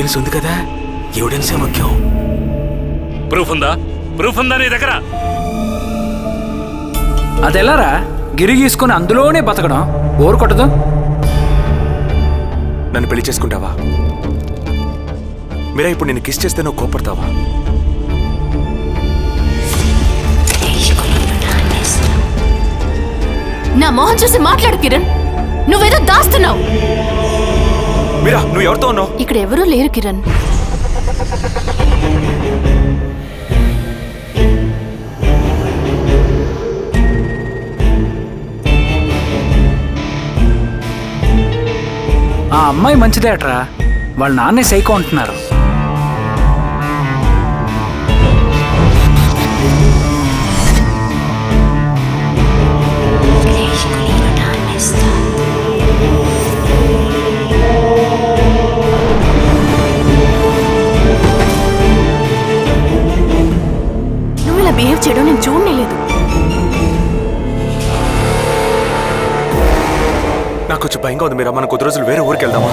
Evidence ఉంది కదా, ఎవిడెన్సే ముఖ్యం. ప్రూఫ్ ఉందా నీ దగ్గర? అదెలారా గిరి గీసుకొని అందులోనే బతకడం బోరు కొట్టదు? నన్ను పెళ్లి చేసుకుంటావా? మీరా ఇప్పుడు నేను కిస్ చేస్తే నువ్వు కోపడతావా? నా మొహం చూసి మాట్లాడు కిరణ్. నువ్వేదో దాస్తున్నావు. మీరా నువ్వు ఎవరితో ఉన్నావు? ఇక్కడ ఎవరూ లేరు కిరణ్. ఆ అమ్మాయి మంచిదే అట్రా, వాళ్ళ నాన్నే సైకో అంటున్నారు. నువ్వు ఇలా బిహేవ్ చేయడం నేను చూడలేదు. నాకు కొంచెం భయంగా ఉంది మీరా. మన కొద్ది రోజులు వేరే ఊరికి వెళ్దామా?